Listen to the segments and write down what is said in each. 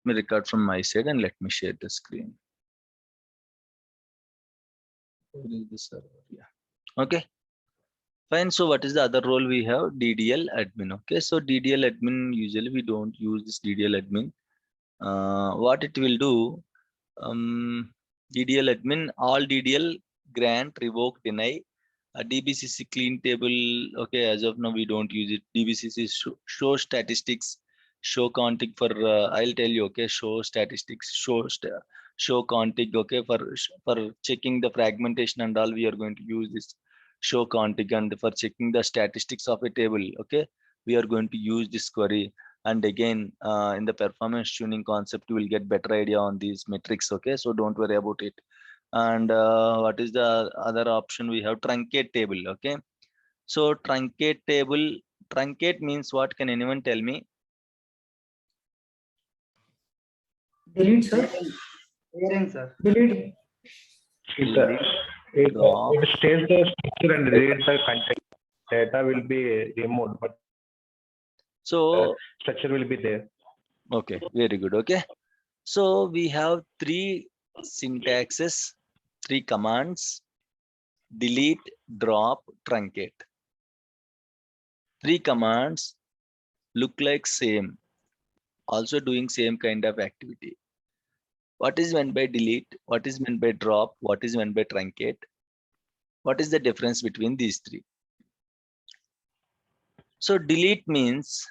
me record from my side and let me share the screen. Where is the server? Yeah. Okay. Fine. So what is the other role we have? DDL admin. Okay. So DDL admin, usually we don't use this DDL admin. What it will do, DDL admin, all DDL grant, revoke, deny. DBCC clean table. Okay. As of now, we don't use it. DBCC show statistics, show config for, I'll tell you. Okay. Show statistics, show config. Okay. For checking the fragmentation and all, we are going to use this show config, and for checking the statistics of a table, okay, we are going to use this query. And again, in the performance tuning concept, you will get better idea on these metrics. Okay, so don't worry about it. And what is the other option? We have truncate table. Okay, so truncate table, truncate means what? Can anyone tell me? Delete, sir. Clearing, sir. Delete. It stays the structure and reads the content. Data will be removed, but So structure will be there. okay, very good. Okay, so we have three syntaxes, three commands: delete, drop, truncate. Three commands look like same, also doing same kind of activity. What is meant by delete? What is meant by drop? What is meant by truncate? What is the difference between these three? So delete means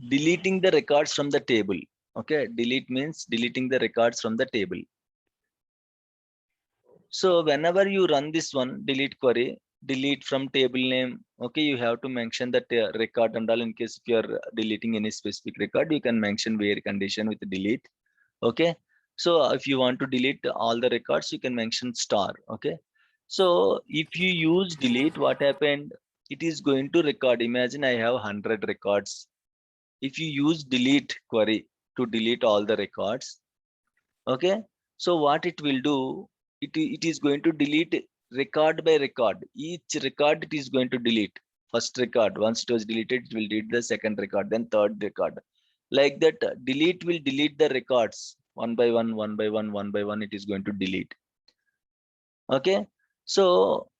deleting the records from the table. Okay, delete means deleting the records from the table. So whenever you run this one delete query, delete from table name, okay, you have to mention that record and all. In case if you are deleting any specific record, you can mention where condition with delete. Okay, so if you want to delete all the records, you can mention star. Okay, so if you use delete, what happened? It is going to record. Imagine I have 100 records. If you use delete query to delete all the records, okay, so what it will do, it is going to delete record by record. Each record it is going to delete. First record, once it was deleted, it will delete the second record, then third record. Like that, delete will delete the records one by one, one by one, one by one, it is going to delete. Okay, so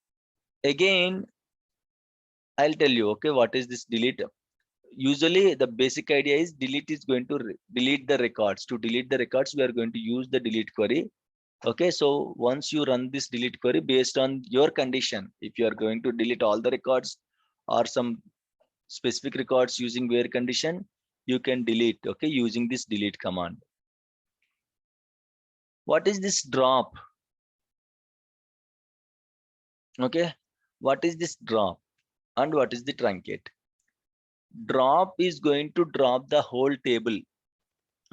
again, I'll tell you, okay, what is this delete? Usually the basic idea is delete is going to delete the records. To delete the records, we are going to use the delete query. Okay, so once you run this delete query based on your condition, if you are going to delete all the records or some specific records using where condition, you can delete, okay, using this delete command. What is this drop? Okay, what is this drop and what is the truncate? Drop is going to drop the whole table.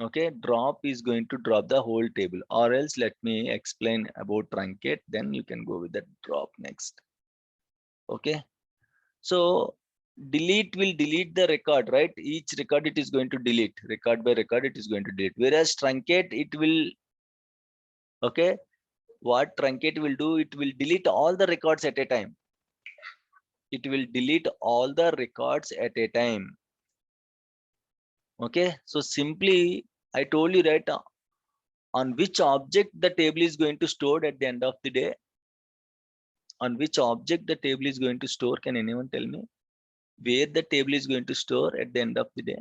Okay, drop is going to drop the whole table, or else let me explain about truncate, then you can go with the drop next. Okay, so delete will delete the record, right? Each record it is going to delete, record by record it is going to delete, whereas truncate it will, okay, what truncate will do, it will delete all the records at a time. It will delete all the records at a time. Okay, so simply I told you, right, on which object the table is going to store at the end of the day. On which object the table is going to store? Can anyone tell me where the table is going to store at the end of the day?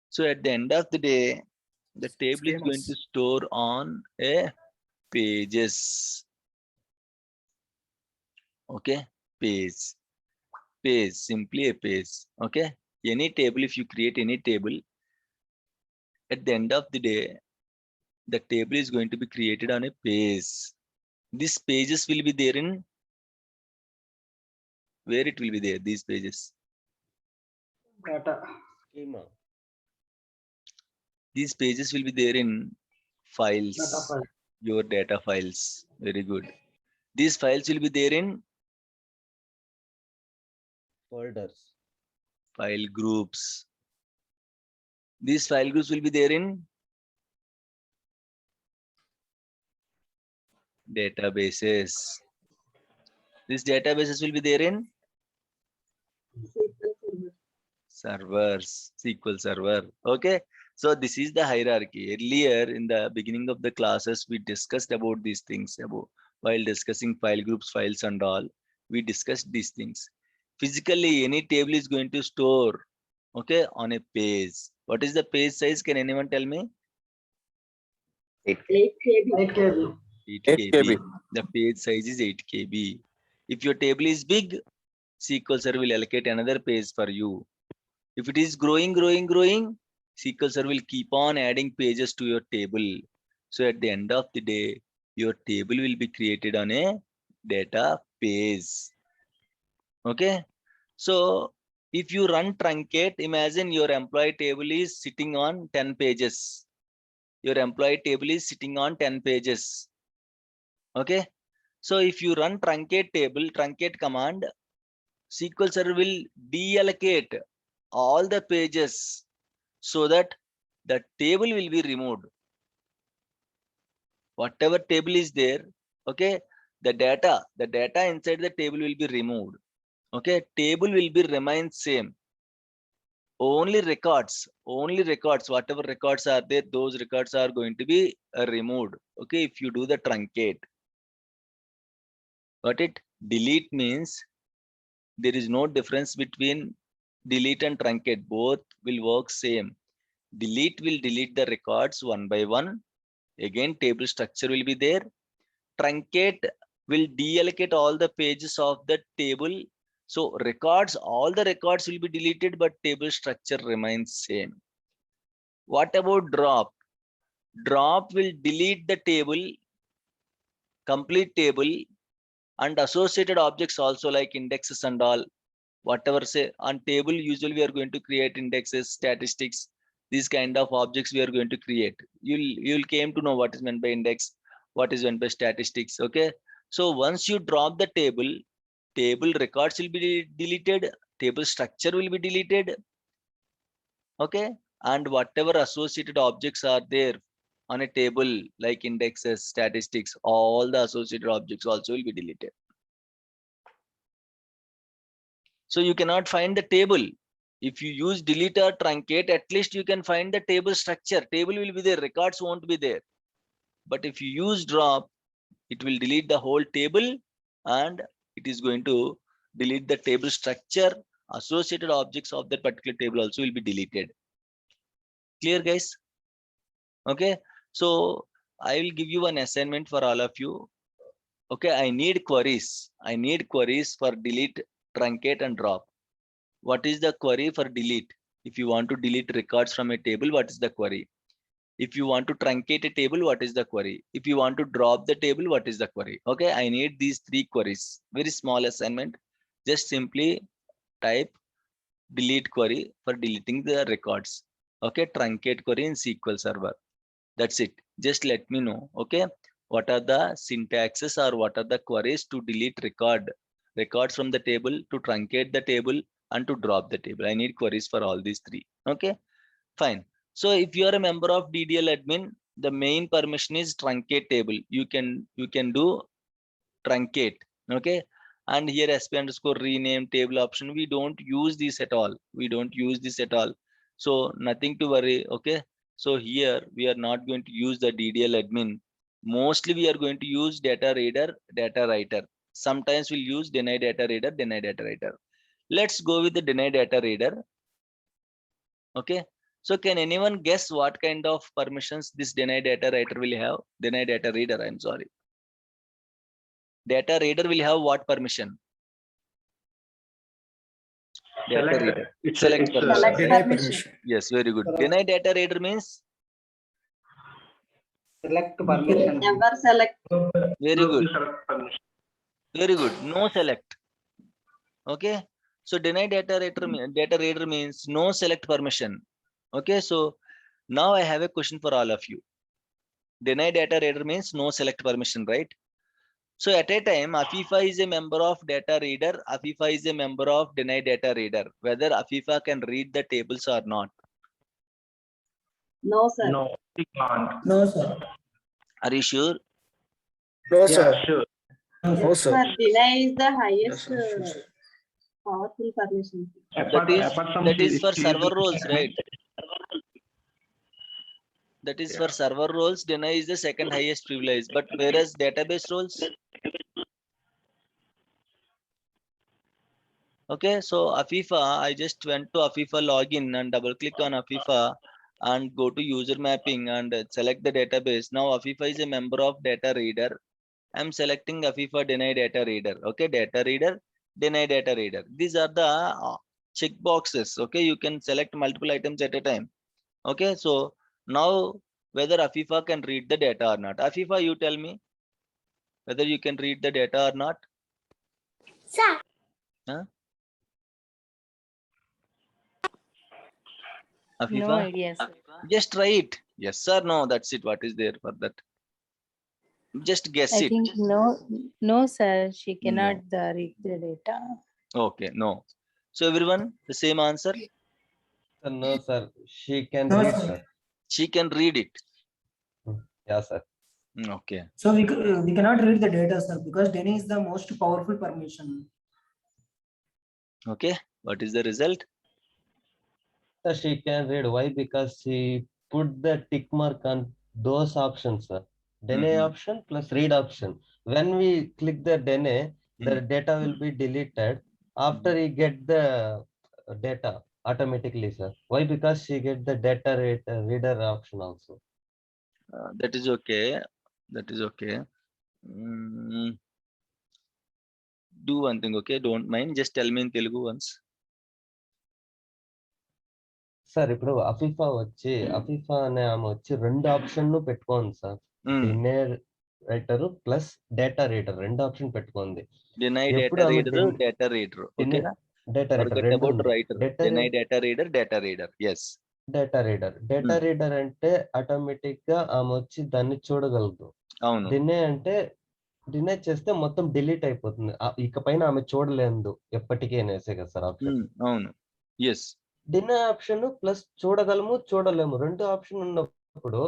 So at the end of the day, the table is going to store on a pages. Okay, page, simply a page. Okay, any table, if you create any table, at the end of the day, the table is going to be created on a page. These pages will be there in, where it will be there, these pages? Data. Schema. These pages will be there in files, Data file. your data files. Very good. These files will be there in Folders. file groups. These file groups will be there in databases. These databases will be there in Servers, SQL Server. Okay. So this is the hierarchy. Earlier in the beginning of the classes, we discussed about these things while discussing file groups, files and all. We discussed these things. Physically, any table is going to store, okay, on a page. What is the page size? Can anyone tell me? 8 KB. 8 KB. The page size is 8 KB. If your table is big, SQL Server will allocate another page for you. If it is growing, SQL Server will keep on adding pages to your table. So at the end of the day, your table will be created on a data page. Okay. So if you run truncate, imagine your employee table is sitting on 10 pages. Your employee table is sitting on 10 pages. Okay. So if you run truncate command, SQL Server will deallocate all the pages so that the table will be removed. Whatever table is there, okay, the data inside the table will be removed. Okay, table will be remain same. Only records, whatever records are there, those records are going to be removed. Okay, if you do the truncate. Got it? Delete means there is no difference between delete and truncate. Both will work same. Delete will delete the records one by one. Again, table structure will be there. Truncate will deallocate all the pages of the table. So records, all the records will be deleted, but table structure remains same. What about drop? Drop will delete the table, complete table, and associated objects also, like indexes and all. Whatever say on table, usually we are going to create indexes, statistics, these kind of objects we are going to create. You'll came to know what is meant by index, what is meant by statistics. Okay, so once you drop the table records will be deleted, table structure will be deleted. Okay, and whatever associated objects are there on a table, like indexes, statistics, all the associated objects also will be deleted. So you cannot find the table. If you use delete or truncate, at least you can find the table structure. Table will be there, records won't be there. But if you use drop, it will delete the whole table and it is going to delete the table structure. Associated objects of that particular table also will be deleted. Clear, guys? Okay, so I will give you an assignment for all of you. Okay, I need queries for delete, truncate and drop. What is the query for delete? If you want to delete records from a table, what is the query? If you want to truncate a table, what is the query? If you want to drop the table, what is the query? Okay, I need these three queries. Very small assignment. Just simply type delete query for deleting the records. Okay, truncate query in SQL Server. That's it. Just let me know. Okay, what are the syntaxes or what are the queries to delete records from the table, to truncate the table, and to drop the table. I need queries for all these three. Okay, fine. So if you are a member of DDL admin, the main permission is truncate table. You can do truncate. Okay, and here sp_ rename table option, we don't use this at all. So nothing to worry. Okay, so here we are not going to use the DDL admin. Mostly we are going to use data reader, data writer. Sometimes we'll use deny data reader, deny data writer. Let's go with the deny data reader. Okay, so can anyone guess what kind of permissions this deny data writer will have? Deny data reader, I'm sorry. Data reader will have what permission? Data reader. Select permission. Deny permission. Yes, very good. Deny data reader means? Select permission. Never select. Very good. Very good. No select. Okay. So deny data reader means no select permission. Okay. So now I have a question for all of you. Deny data reader means no select permission, right? So at a time, Afifa is a member of data reader. Afifa is a member of deny data reader. Whether Afifa can read the tables or not. No, sir. No, we can't. No, sir. Are you sure? No, Yeah, sure. No, sir. Sir, delay is the highest Yes, sir. powerful permission. That is for server roles, right? That is for server roles, deny is the second highest privilege, but whereas database roles. Okay, so Afifa, I just went to Afifa login and double click on Afifa and go to user mapping and select the database. Now Afifa is a member of data reader. I'm selecting Afifa deny data reader. Okay, data reader, deny data reader. These are the check boxes. Okay, you can select multiple items at a time. Okay, so now whether Afifa can read the data or not. Afifa, you tell me whether you can read the data or not. Sir. Huh? No Afifa, idea, sir. just try it. Yes or no, that's it. What is there for that? Just guess I it. think no, sir. She cannot read the data. Okay, no. So everyone, the same answer. No, sir. She can No, read, sir. sir. She can read it. Yeah, sir. Okay. So we cannot read the data, sir, because deny is the most powerful permission. Okay. What is the result? Sir, she can read. Why? Because she put the tick mark on those options, sir. Deny option plus read option. When we click the deny, the data will be deleted. After we get the data automatically, sir. Why? Because she get the data reader option also. That is okay. That is okay. Do one thing, okay? Don't mind. Just tell me in Telugu once. Sir ఇప్పుడు అఫీఫా అనే ఆమె వచ్చి 2 option పెట్టుకోండి sir. Deny writer plus data reader 2 option పెట్టుకోండి. Deny data reader, data reader. Okay. Data reader Forget 2 about ఉంది. writer. Deny data reader, data reader. Yes. Data reader అంటే automatic గా ఆమె వచ్చి దాన్ని చూడగలదు. అవును. డినే చేస్తే మొత్తం డిలీట్ అయిపోతుంది. ఇకపైన ఆమె చూడలేదు ఎప్పటికీ అనేసే కదా సార్ ఆప్షన్. అవును. ఎస్. డినే ఆప్షన్ ప్లస్ చూడగలము చూడలేము 2 ఆప్షన్ ఉన్నప్పుడు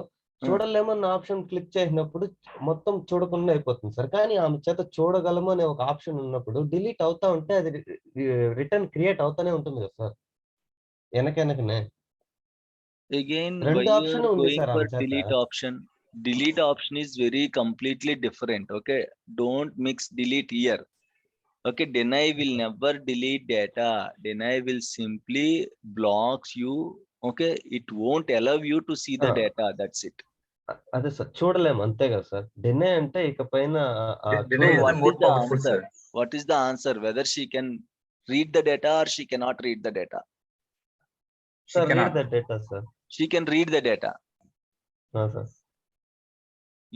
చూడలేము అన్న ఆప్షన్ క్లిక్ చేసినప్పుడు మొత్తం చూడకుండా అయిపోతుంది సార్. కానీ ఆమె చేత చూడగలము అనే ఒక ఆప్షన్ ఉన్నప్పుడు డిలీట్ అవుతా ఉంటే అది రిటర్న్ క్రియేట్ అవుతానే ఉంటుంది కదా సార్ వెనకనే. Again, why 2 you option are ఉంది going సార్ for ఆమె చేత. delete option? Delete option is very completely different. Okay, don't mix delete here. Okay, deny will never delete data. Deny will simply blocks you. Okay, it won't allow you to see the data. That's it. అదే sir చూడలేము అంతే కదా sir. డినే అంటే ఇకపైన So what is the answer? What is the answer? Whether she can read the data or she cannot read the data? Sir read the data sir. She can read the data. Sir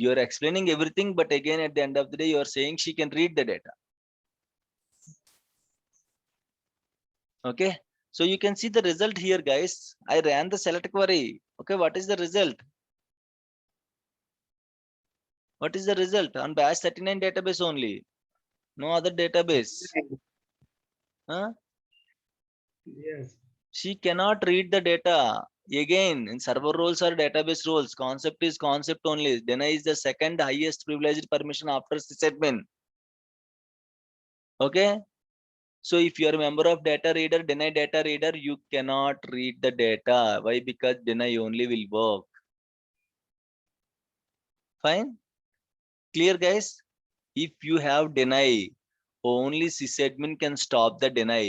You are explaining everything, but again at the end of the day, you are saying she can read the data. Okay, so you can see the result here, guys. I ran the select query. Okay, what is the result? What is the result on batch 39 database only? No other database. Huh? Yes. She cannot read the data. Again, in server roles or database roles, concept is concept only. Deny is the second highest privileged permission after sysadmin. Okay. So if you are a member of data reader, deny data reader, you cannot read the data. Why? Because deny only will work. Fine. Clear, guys? If you have deny, only sysadmin can stop the deny.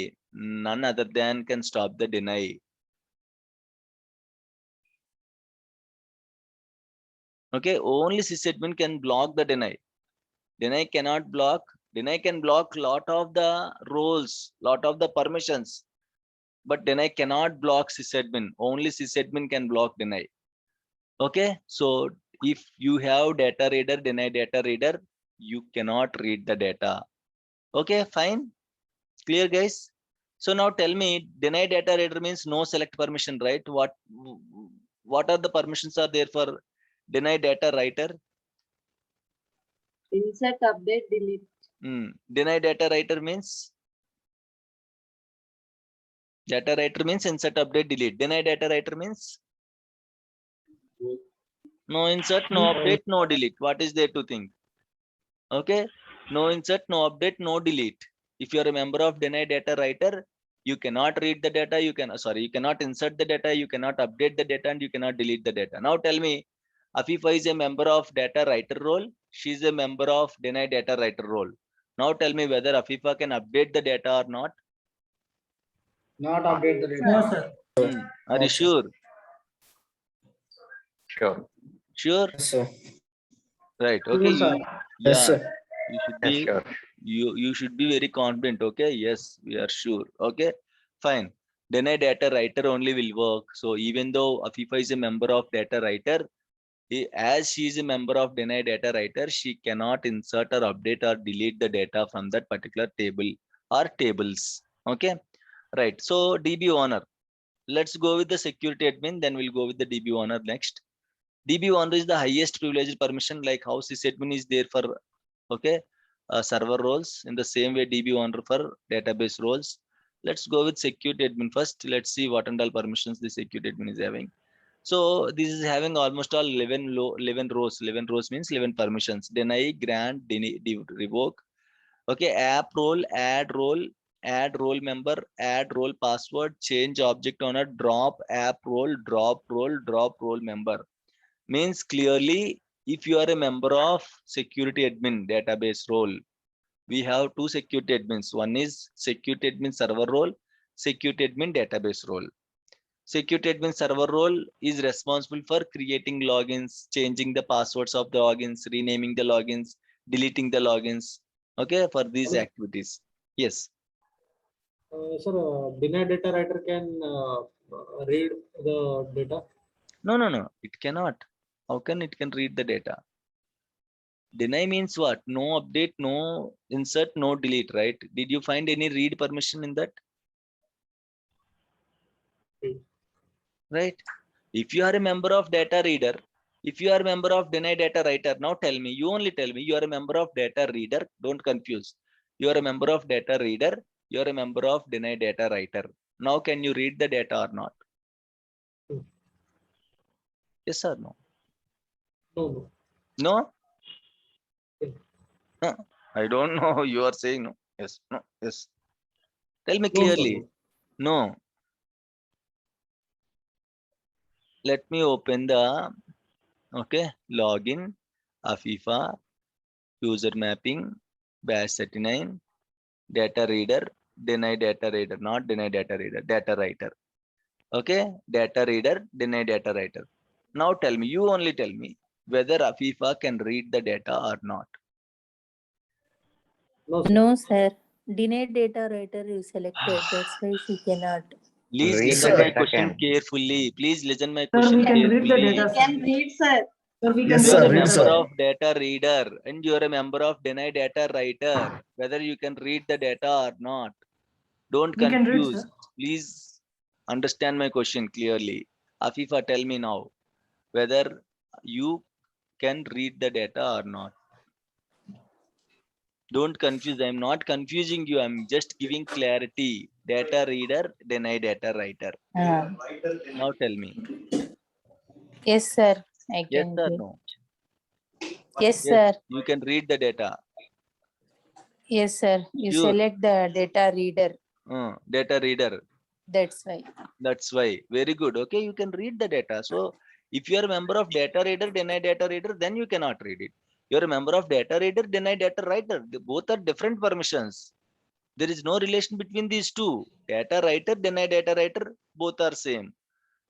None other than can stop the deny. Okay, only sysadmin can block the deny. Deny cannot block. Deny can block lot of the roles, lot of the permissions, but deny cannot block sysadmin. Only sysadmin can block deny. Okay, so if you have data reader, deny data reader, you cannot read the data. Okay, fine. Clear, guys? So now tell me, deny data reader means no select permission, right? What are the permissions are there for deny data writer? Insert, update, delete. Deny data writer means insert, update, delete. Deny data writer means no insert, no update, no delete. What is there to think? Okay, no insert, no update, no delete. If you are a member of deny data writer, you cannot read the data, you cannot insert the data, you cannot update the data, and you cannot delete the data. Now tell me, Afifa is a member of data writer role. She is a member of deny data writer role. Now tell me whether Afifa can update the data or not. Not update the No, data. sir. Are you sure? Sure. Sure? Yes, sir. Right. Sure, Okay. sir. Yeah. Yes, sir. You should Yes, be sure. you should be very confident. Okay. Yes, we are sure. Okay. Fine. Deny data writer only will work. So even though Afifa is a member of data writer, as she is a member of deny data writer, she cannot insert or update or delete the data from that particular table or tables. Okay. Right. So DB owner. Let's go with the security admin. Then we'll go with the DB owner next. DB owner is the highest privileged permission, like how sysadmin is there for server roles. In the same way, DB owner for database roles. Let's go with security admin first. Let's see what and all permissions the security admin is having. So this is having almost all 11 rows. 11 rows means 11 permissions. Deny, grant, revoke. Okay, app role, add role member, add role password, change object owner, drop app role, drop role member. Means clearly, if you are a member of security admin database role, we have two security admins. One is security admin server role, security admin database role. Security admin server role is responsible for creating logins, changing the passwords of the logins, renaming the logins, deleting the logins. Okay, for these activities. Yes. Sir, deny data writer can read the data. No. It cannot. How can it can read the data? Deny means what? No update, no insert, no delete, right? Did you find any read permission in that? Right? If you are a member of data reader, if you are a member of deny data writer, now tell me, you only tell me you are a member of data reader. Don't confuse. You are a member of data reader. You are a member of deny data writer. Now can you read the data or not? Yes or no? No. No? Yes. No. I don't know. You are saying no. Yes. No. Yes. Tell me No, sir, clearly. No. Let me open the login, Afifa, user mapping, bash 39, data reader, deny data reader, not deny data reader, data writer. Okay, data reader, deny data writer. Now tell me, you only tell me whether Afifa can read the data or not. No, sir. No, sir. Denied data writer is selected. That's why she cannot. Please Read listen the my data question can. carefully. Please listen my Sir, question we can read the carefully. data, Can sir. read, sir. Sir, we can Yes, You read are the a read, data. member sir. of data reader and you are a member of deny data writer. Whether you can read the data or not. Don't We can read, confuse. sir. Please understand my question clearly. Afifa, tell me now whether you can read the data or not. Don't confuse. I'm not confusing you. I'm just giving clarity. Data reader, deny data writer. Now tell me. Yes, sir. I Yes can or read. no? Yes, Yes, sir. you can read the data. Yes, sir. You Sure. select the data reader. Data reader. That's why. That's why. Very good. Okay, you can read the data. So if you are a member of data reader, deny data reader, then you cannot read it. You're a member of data reader, deny data writer. Both are different permissions. There is no relation between these two. Data writer, deny data writer, both are same.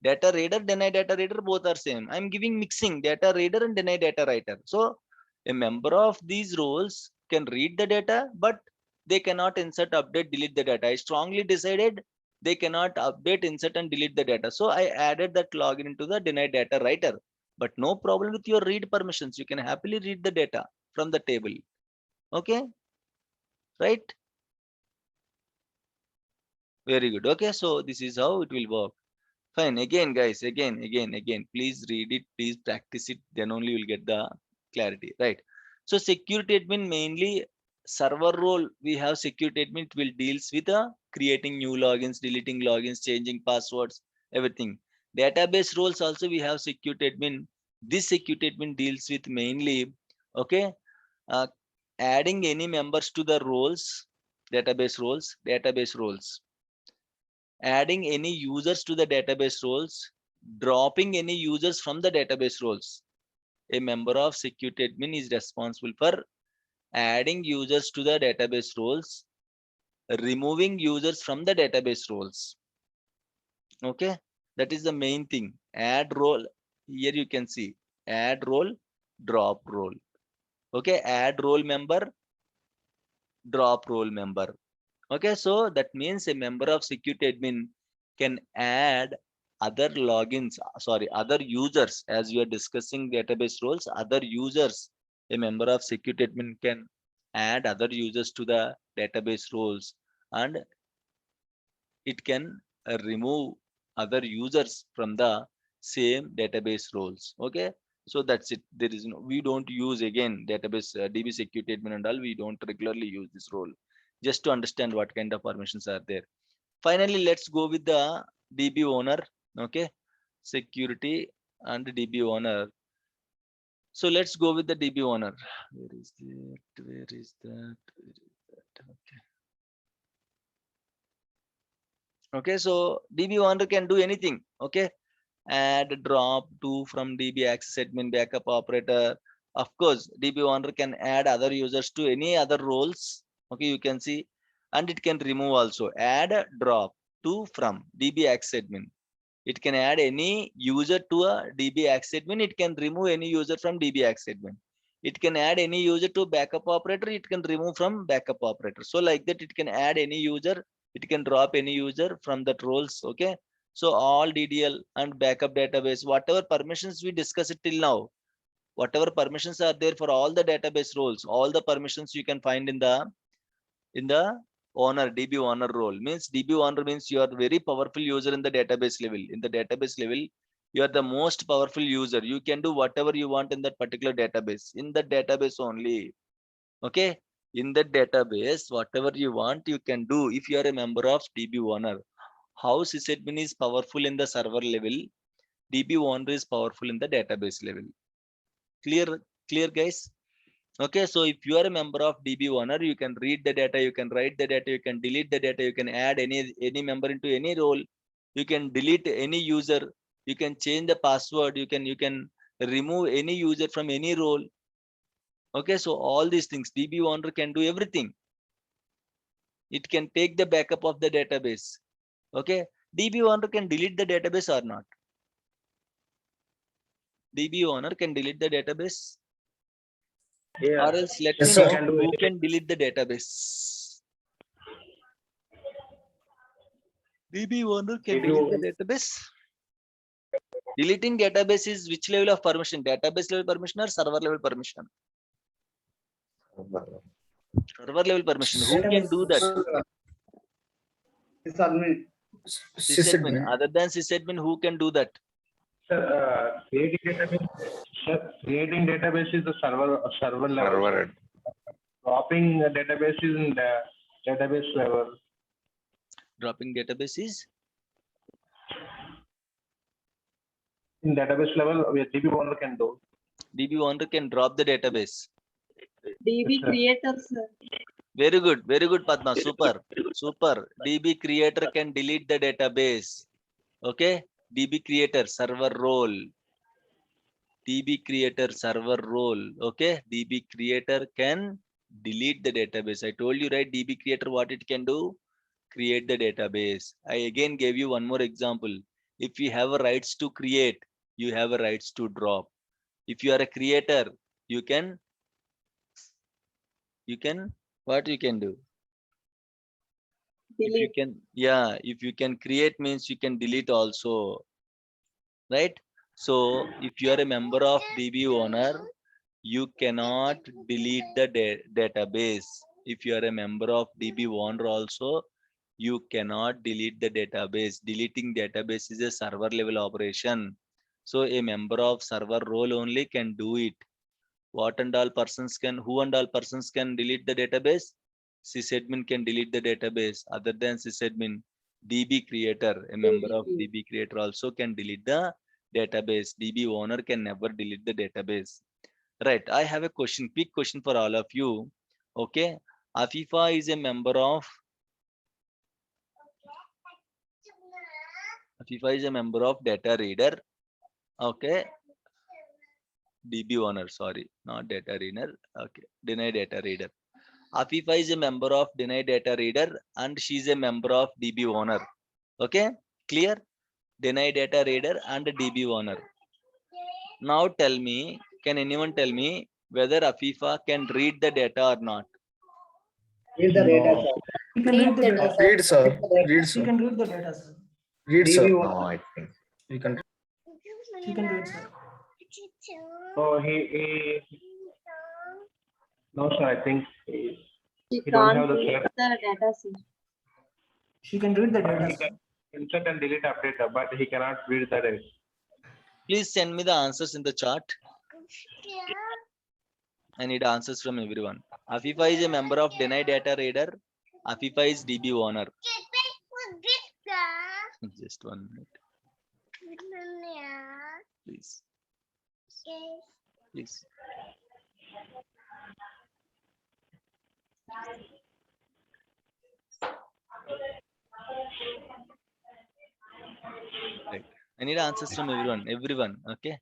Data reader, deny data reader, both are same. I'm giving mixing data reader and deny data writer. So a member of these roles can read the data, but they cannot insert, update, delete the data. I strongly decided they cannot update, insert, and delete the data. So I added that login into the deny data writer. But no problem with your read permissions. You can happily read the data from the table. Okay, right? Very good. Okay, so this is how it will work. Fine. Again, guys, again. Please read it. Please practice it. Then only you'll get the clarity. Right. So security admin mainly server role. We have security admin. It will deals with creating new logins, deleting logins, changing passwords, everything. Database roles also we have security admin. This security admin deals with mainly adding any members to the roles database roles. Adding any users to the database roles, dropping any users from the database roles. A member of security admin is responsible for adding users to the database roles, removing users from the database roles. Okay, that is the main thing. Add role, here you can see add role, drop role. Okay, add role member, drop role member. Okay, so that means a member of security admin can add other logins, other users. As we are discussing database roles, other users, a member of security admin can add other users to the database roles, and it can remove other users from the same database roles. Okay, so that's it. There is no, we don't use again database DB security admin and all. We don't regularly use this role, just to understand what kind of permissions are there. Finally, let's go with the DB owner. Okay, security and DB owner. So let's go with the DB owner. Where is that? Where is that? Where is that? Okay. Okay, so DB owner can do anything. Okay, add, drop, to from DB access admin, backup operator. Of course, DB owner can add other users to any other roles. Okay, you can see, and it can remove also. Add, drop, to from DB access admin. It can add any user to a DB access admin. It can remove any user from DB access admin. It can add any user to backup operator. It can remove from backup operator. So like that, it can add any user. It can drop any user from that roles. Okay. So all DDL and backup database, whatever permissions we discussed it till now, whatever permissions are there for all the database roles, all the permissions you can find in the owner, DB owner role. Means DB owner means you are very powerful user in the database level. In the database level, you are the most powerful user. You can do whatever you want in that particular database. In the database only. Okay. In the database, whatever you want, you can do if you are a member of DB owner. How sysadmin is powerful in the server level, DB owner is powerful in the database level. Clear guys? Okay, so if you are a member of DB owner, you can read the data, you can write the data, you can delete the data, you can add any member into any role, you can delete any user, you can change the password, you can remove any user from any role. Okay, so all these things DB owner can do everything. It can take the backup of the database. Okay, DB owner can delete the database or not? DB owner can delete the database, Yeah. or else let Yes, me sir. know Can do who it. can delete the database. DB owner can DB delete the owner. database. Deleting database is which level of permission? Database level permission or server level permission? Server level permission. Who can do that? Sysadmin. Other than sysadmin, who can do that? Sir, creating database. Sir, creating database is the server level. Dropping the database is in the database level. Dropping database is In database level, DB owner can do. DB owner can drop the database. DB sir. creator, sir. Very good, Padma. Super. DB creator can delete the database. Okay, DB creator server role. DB creator server role. Okay, DB creator can delete the database. I told you, right? DB creator, what it can do? Create the database. I again gave you one more example. If you have a rights to create, you have a rights to drop. If you are a creator, you can what you can do? If you Delete. can, yeah, if you can create means you can delete also, right? So if you are a member of DB owner, you cannot delete the database. If you are a member of DB owner also, you cannot delete the database. Deleting database is a server level operation. So a member of server role only can do it. What and all persons can, who and all persons can delete the database? Sysadmin can delete the database. Other than sysadmin, DB creator, a member of DB creator also can delete the database. DB owner can never delete the database. Right. I have a question, quick question for all of you. Okay. Afifa is a member of data reader. Okay. DB owner, sorry, not data reader. Okay, deny data reader. Afifa is a member of deny data reader and she is a member of DB owner. Okay, clear? Deny data reader and DB owner. Now tell me, can anyone tell me whether Afifa can read the data or not? Read the data, sir. He can read the Read the data. data. Read, sir. Read, He sir. can read the data, sir. Read, sir. DB No, I think you can. He can read, sir. So he no, sir, I think She You don't can't have the read select- the data, sir. She can read the data, he sir. can insert and delete update, but he cannot read the rest. Please send me the answers in the chat. I need answers from everyone. Afifa is a member of deny data reader. Afifa is DB owner. Just 1 minute, please. Please. Right. I need answers from everyone. Everyone. Okay.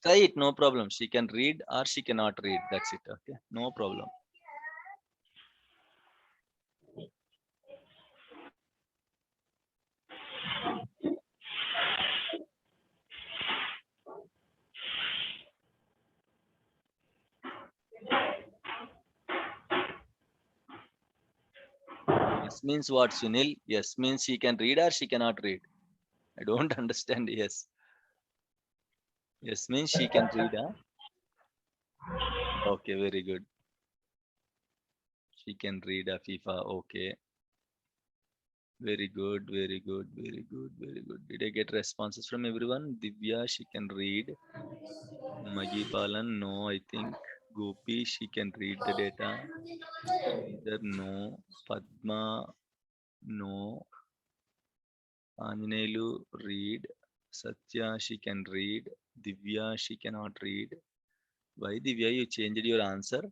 Try it. No problem. She can read or she cannot read. That's it. Okay. No problem. Yes means what, Sunil? Yes means she can read or she cannot read. I don't understand. Yes. Yes means she can read. Huh? Okay, very good. She can read Afifa. Okay. Very good, very good, very good, very good. Did I get responses from everyone? Divya, she can read. Magi Balan, no, I think. Gopi, she can read the data. Either no. Padma, no. Anjanelu, read. Satya, she can read. Divya, she cannot read. Why, Divya, you changed your answer?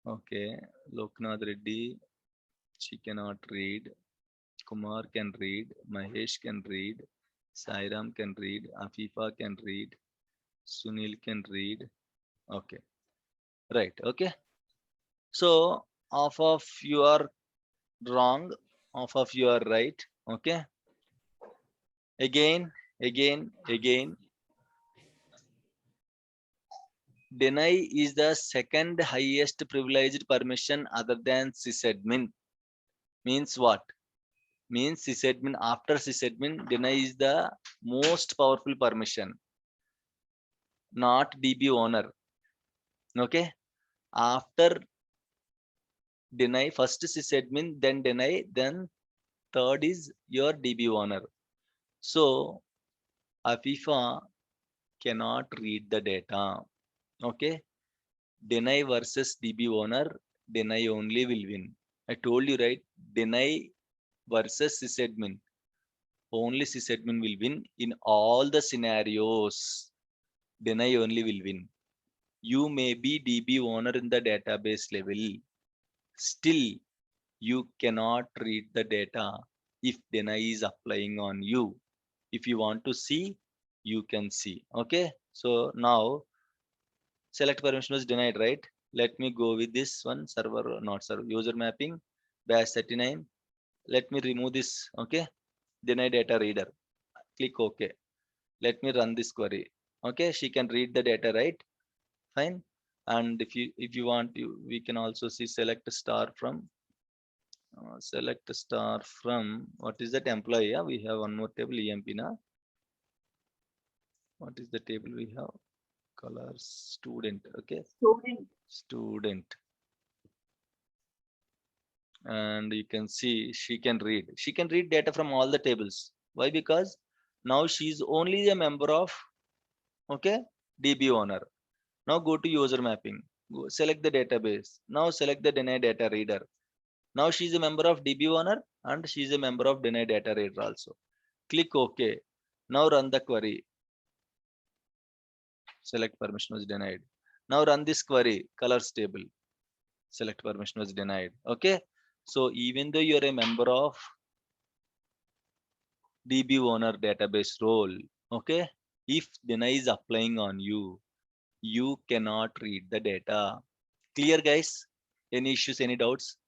Okay. Loknath Reddy, she cannot read. Kumar can read. Mahesh can read. Sairam can read. Afifa can read. Sunil can read. Okay. Right. Okay. So half of you are wrong, half of you are right. Okay. Again. Deny is the second highest privileged permission other than sysadmin. Means what? Means sysadmin, after sysadmin, deny is the most powerful permission, not DB owner. Okay. After deny, first sysadmin, then deny, then third is your DB owner. So Afifa cannot read the data. Okay. Deny versus DB owner, deny only will win. I told you, right? Deny versus sysadmin. Only sysadmin will win in all the scenarios. Deny only will win. You may be DB owner in the database level. Still, you cannot read the data if deny is applying on you. If you want to see, you can see. Okay. So now select permission was denied, right? Let me go with this one, server, not server, user mapping, bash 39. Let me remove this. Okay. Deny data reader. Click OK. Let me run this query. Okay. She can read the data, right? Fine. And if you want, we can also see select a star from what is that employee? Yeah, we have one more table, EMP now. What is the table we have? Colors, student. Okay. Student. And you can see she can read data from all the tables. Why? Because now she's only a member of, okay, DB owner. Now go to user mapping, select the database. Now select the deny data reader. Now she is a member of DB owner and she is a member of deny data reader also. Click OK. Now run the query. Select permission was denied. Now run this query, colors table. Select permission was denied. Okay. So even though you're a member of DB owner database role, okay, if deny is applying on you, you cannot read the data. Clear, guys? Any issues, any doubts?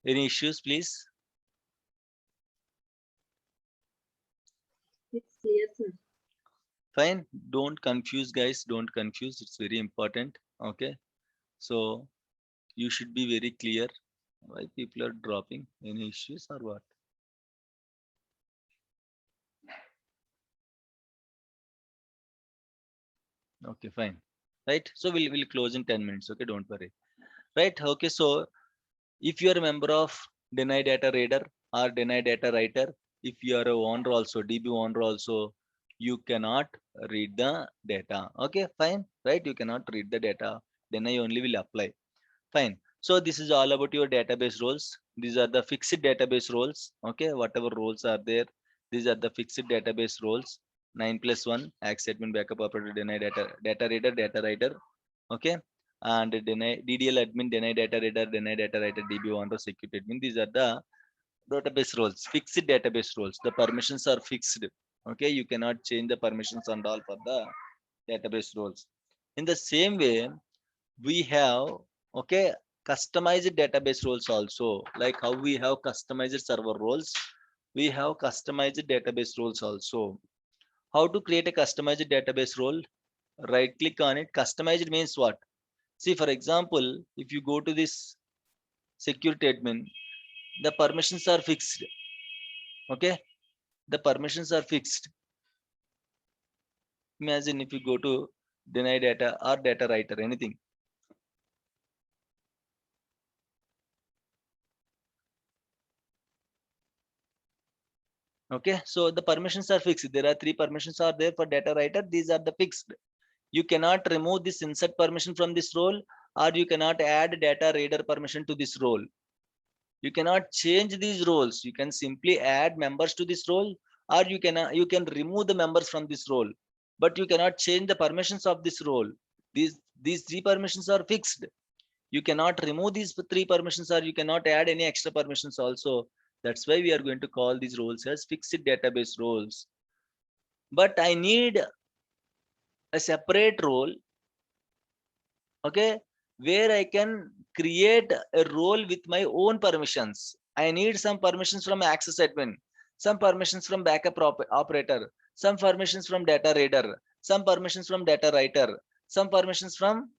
Any issues, please? It's clear, sir. Fine. Don't confuse, guys. Don't confuse. It's very important. Okay. So you should be very clear. Why people are dropping? Any issues or what? Okay, fine. Right. So we'll close in 10 minutes. Okay, don't worry. Right. Okay. So if you are a member of deny data reader or deny data writer, if you are a owner also, DB owner also, you cannot read the data. Okay, fine. Right. You cannot read the data. Deny only will apply. Fine. So this is all about your database roles. These are the fixed database roles. Okay, whatever roles are there, these are the fixed database roles. 9+1 access admin, backup operator, deny data reader, data writer. Okay, and deny DDL admin, deny data reader, DB owner, security admin. These are the database roles, fixed database roles. The permissions are fixed. Okay, you cannot change the permissions and all for the database roles. In the same way, we have, okay, customized database roles also. Like how we have customized server roles, we have customized database roles also. How to create a customized database role? Right click on it. Customized means what? See, for example, if you go to this security admin, the permissions are fixed. Okay, the permissions are fixed. Imagine if you go to deny data or data writer, anything. Okay, so the permissions are fixed. There are 3 permissions are there for data writer. These are the fixed. You cannot remove this insert permission from this role, or you cannot add data reader permission to this role. You cannot change these roles. You can simply add members to this role, or you can remove the members from this role, but you cannot change the permissions of this role. These 3 permissions are fixed. You cannot remove these 3 permissions, or you cannot add any extra permissions also. That's why we are going to call these roles as fixed database roles. But I need a separate role, okay, where I can create a role with my own permissions. I need some permissions from access admin, some permissions from backup operator, some permissions from data reader, some permissions from data writer, some permissions from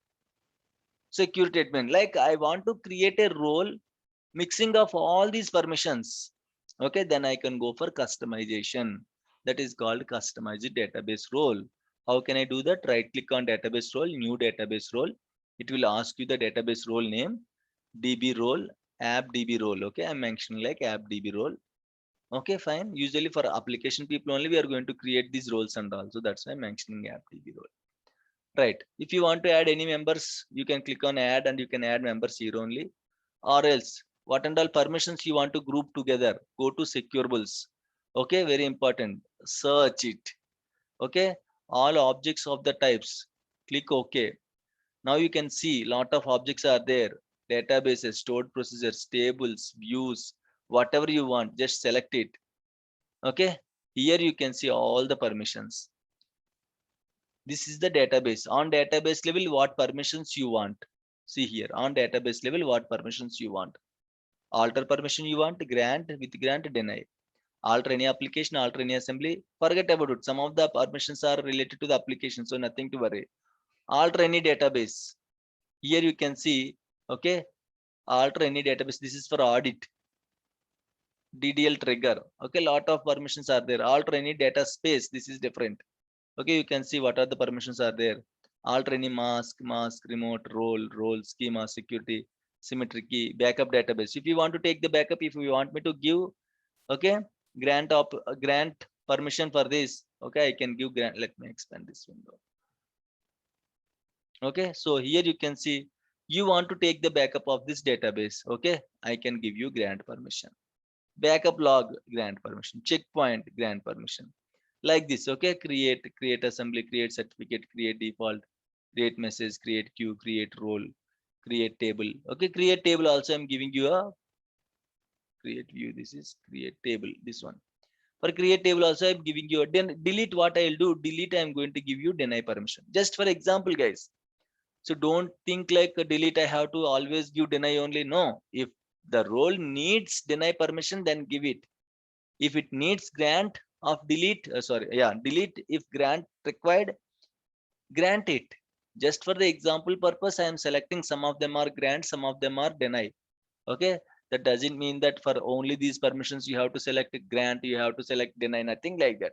security admin. Like I want to create a role mixing of all these permissions. Okay, then I can go for customization. That is called customized database role. How can I do that? Right click on database role, new database role. It will ask you the database role name, DB role, app DB role. Okay, I'm mentioning like app DB role. Okay, fine. Usually for application people only, we are going to create these roles and all. So that's why I'm mentioning app DB role. Right. If you want to add any members, you can click on add and you can add members here only. Or else, what and all permissions you want to group together, go to securables. Okay, very important. Search it. Okay, all objects of the types. Click OK. Now you can see lot of objects are there. Databases, stored procedures, tables, views, whatever you want, just select it. Okay, here you can see all the permissions. This is the database. On database level, what permissions you want. See here, on database level, what permissions you want. Alter permission you want, grant, with grant, deny. Alter any application, alter any assembly, forget about it. Some of the permissions are related to the application, so nothing to worry. Alter any database. Here you can see, okay, alter any database. This is for audit. DDL trigger. Okay, lot of permissions are there. Alter any data space. This is different. Okay, you can see what are the permissions are there. Alter any mask, remote, role, schema, security, symmetry key, backup database. If you want to take the backup, if you want me to give, okay, grant permission for this. Okay, I can give grant. Let me expand this window. Okay, so here you can see You want to take the backup of this database. Okay, I can give you grant permission. Backup log, grant permission. Checkpoint, grant permission. Like this. Okay, create assembly, create certificate, create default, create message, create queue, create role, create table. Okay, create table also I'm giving you a create view. This is create table, this one. For create table also I'm giving you a delete. What I'll do, delete, I'm going to give you deny permission. Just for example, guys. So don't think like a delete, I have to always give deny only. No, if the role needs deny permission, then give it. If it needs grant of delete, delete, if grant required, grant it. Just for the example purpose, I am selecting some of them are grant, some of them are deny. Okay, that doesn't mean that for only these permissions you have to select a grant, you have to select deny, nothing like that.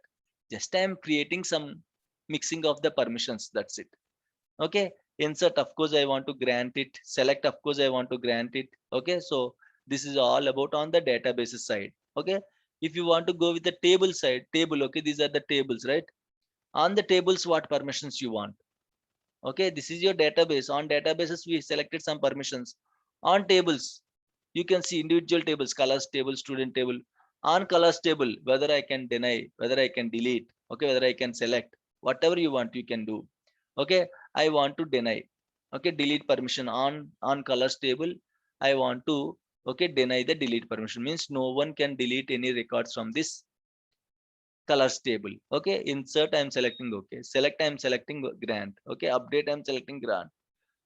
Just I am creating some mixing of the permissions, that's it. Okay, insert, of course I want to grant it. Select, of course I want to grant it. Okay, so this is all about on the databases side. Okay, if you want to go with the table side, table, okay, these are the tables, right? On the tables, what permissions you want? Okay, this is your database. On databases we selected some permissions. On tables you can see individual tables, colors table, student table. On colors table, whether I can deny, whether I can delete, okay, whether I can select, whatever you want you can do. Okay, I want to deny. Okay, delete permission on colors table. I want to, okay, deny the delete permission, means no one can delete any records from this colors table. Okay, insert, I'm selecting okay, select, I'm selecting grant. Okay, update, I'm selecting grant.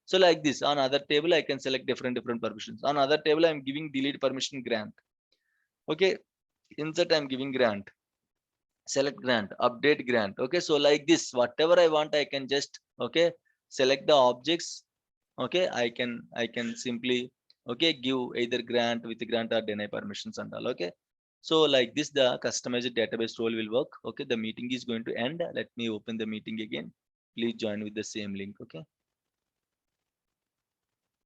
So like this, on other table I can select different permissions. On other table I'm giving delete permission grant. Okay, insert, I'm giving grant, select grant, update grant. Okay, so like this, whatever I want I can just, okay, select the objects. Okay, I can simply, okay, give either grant with grant or deny permissions and all. Okay, so like this the customized database role will work. Okay, the meeting is going to end. Let me open the meeting again. Please join with the same link. Okay.